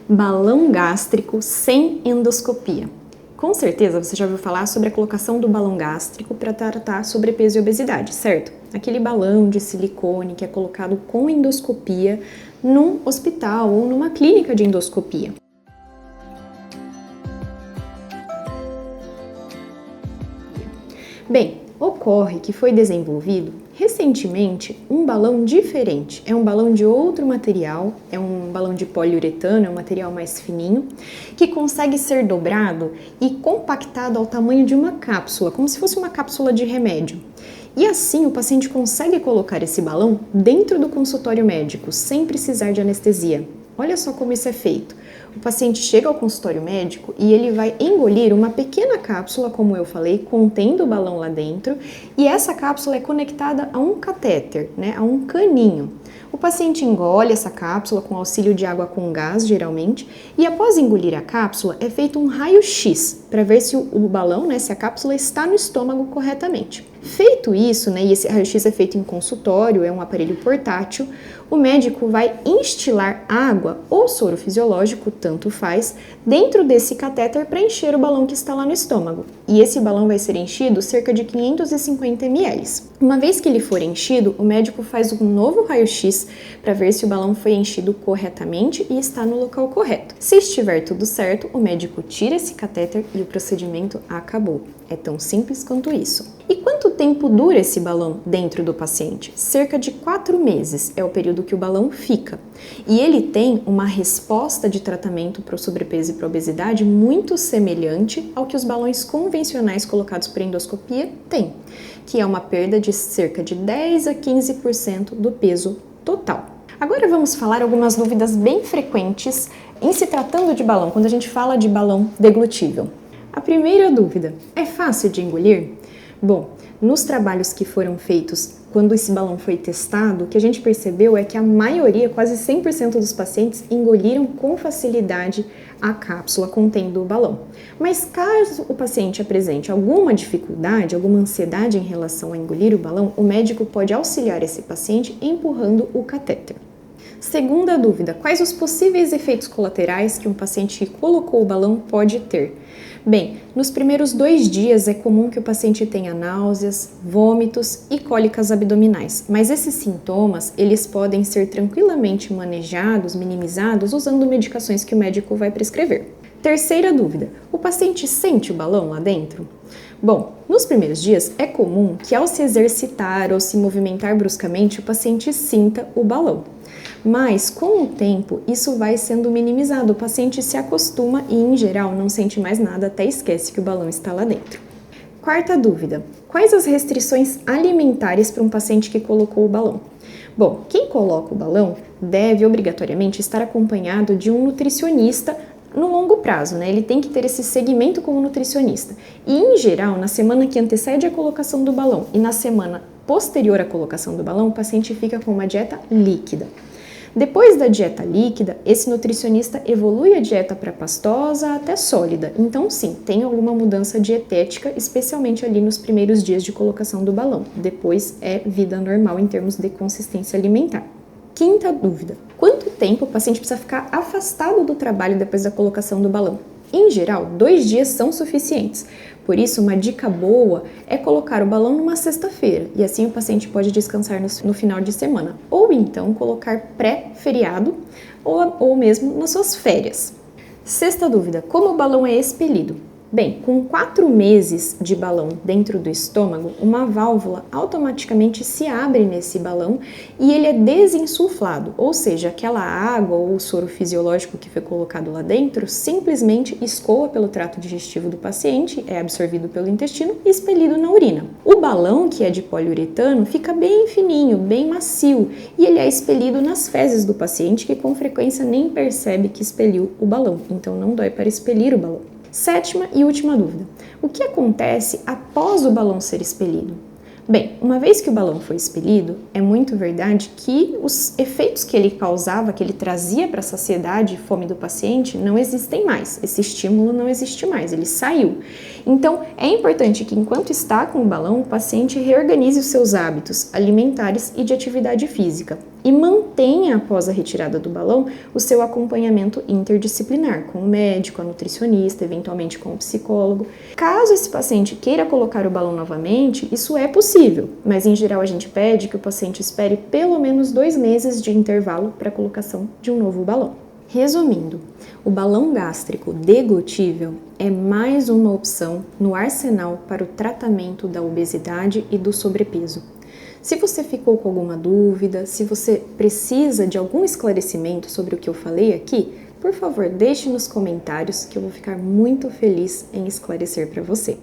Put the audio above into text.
Balão gástrico sem endoscopia. Com certeza você já ouviu falar sobre a colocação do balão gástrico para tratar sobrepeso e obesidade, certo? Aquele balão de silicone que é colocado com endoscopia num hospital ou numa clínica de endoscopia. Bem, ocorre que foi desenvolvido recentemente um balão diferente. É um balão de outro material, é um balão de poliuretano, é um material mais fininho, que consegue ser dobrado e compactado ao tamanho de uma cápsula, como se fosse uma cápsula de remédio. E assim o paciente consegue colocar esse balão dentro do consultório médico, sem precisar de anestesia. Olha só como isso é feito. O paciente chega ao consultório médico e ele vai engolir uma pequena cápsula, como eu falei, contendo o balão lá dentro, e essa cápsula é conectada a um catéter, a um caninho. O paciente engole essa cápsula com auxílio de água com gás, geralmente, e após engolir a cápsula é feito um raio-x para ver se o balão, se a cápsula está no estômago corretamente. Feito isso, e esse raio-x é feito em consultório, é um aparelho portátil, o médico vai instilar água ou soro fisiológico, tanto faz, dentro desse catéter para encher o balão que está lá no estômago. E esse balão vai ser enchido cerca de 550 ml. Uma vez que ele for enchido, o médico faz um novo raio-x para ver se o balão foi enchido corretamente e está no local correto. Se estiver tudo certo, o médico tira esse catéter e o procedimento acabou. É tão simples quanto isso. E quanto tempo dura esse balão dentro do paciente? Cerca de 4 meses é o período que o balão fica. E ele tem uma resposta de tratamento para o sobrepeso e para a obesidade muito semelhante ao que os balões convencionais colocados por endoscopia têm, que é uma perda de cerca de 10 a 15% do peso total. Agora vamos falar algumas dúvidas bem frequentes em se tratando de balão, quando a gente fala de balão deglutível. A primeira dúvida, é fácil de engolir? Bom, nos trabalhos que foram feitos quando esse balão foi testado, o que a gente percebeu é que a maioria, quase 100% dos pacientes, engoliram com facilidade a cápsula contendo o balão. Mas caso o paciente apresente alguma dificuldade, alguma ansiedade em relação a engolir o balão, o médico pode auxiliar esse paciente empurrando o catéter. Segunda dúvida, quais os possíveis efeitos colaterais que um paciente que colocou o balão pode ter? Bem, nos primeiros 2 dias é comum que o paciente tenha náuseas, vômitos e cólicas abdominais, mas esses sintomas eles podem ser tranquilamente manejados, minimizados, usando medicações que o médico vai prescrever. Terceira dúvida, o paciente sente o balão lá dentro? Bom, nos primeiros dias é comum que ao se exercitar ou se movimentar bruscamente o paciente sinta o balão. Mas, com o tempo, isso vai sendo minimizado, o paciente se acostuma e, em geral, não sente mais nada, até esquece que o balão está lá dentro. Quarta dúvida, quais as restrições alimentares para um paciente que colocou o balão? Bom, quem coloca o balão deve obrigatoriamente estar acompanhado de um nutricionista no longo prazo, Ele tem que ter esse segmento com o nutricionista. E, em geral, na semana que antecede a colocação do balão e na semana posterior à colocação do balão, o paciente fica com uma dieta líquida. Depois da dieta líquida, esse nutricionista evolui a dieta para pastosa até sólida. Então, sim, tem alguma mudança dietética, especialmente ali nos primeiros dias de colocação do balão. Depois é vida normal em termos de consistência alimentar. Quinta dúvida, quanto tempo o paciente precisa ficar afastado do trabalho depois da colocação do balão? Em geral, 2 dias são suficientes. Por isso, uma dica boa é colocar o balão numa sexta-feira e assim o paciente pode descansar no final de semana. Ou então colocar pré-feriado ou mesmo nas suas férias. Sexta dúvida, como o balão é expelido? Bem, com 4 meses de balão dentro do estômago, uma válvula automaticamente se abre nesse balão e ele é desinsuflado, ou seja, aquela água ou o soro fisiológico que foi colocado lá dentro simplesmente escoa pelo trato digestivo do paciente, é absorvido pelo intestino e expelido na urina. O balão, que é de poliuretano, fica bem fininho, bem macio e ele é expelido nas fezes do paciente, que com frequência nem percebe que expeliu o balão, então não dói para expelir o balão. Sétima e última dúvida, o que acontece após o balão ser expelido? Bem, uma vez que o balão foi expelido, é muito verdade que os efeitos que ele causava, que ele trazia para a saciedade e fome do paciente, não existem mais. Esse estímulo não existe mais, ele saiu. Então, é importante que enquanto está com o balão, o paciente reorganize os seus hábitos alimentares e de atividade física. e mantenha, após a retirada do balão, o seu acompanhamento interdisciplinar com o médico, a nutricionista, eventualmente com o psicólogo. Caso esse paciente queira colocar o balão novamente, isso é possível, mas em geral a gente pede que o paciente espere pelo menos 2 meses de intervalo para a colocação de um novo balão. Resumindo, o balão gástrico deglutível é mais uma opção no arsenal para o tratamento da obesidade e do sobrepeso. Se você ficou com alguma dúvida, se você precisa de algum esclarecimento sobre o que eu falei aqui, por favor, deixe nos comentários que eu vou ficar muito feliz em esclarecer para você.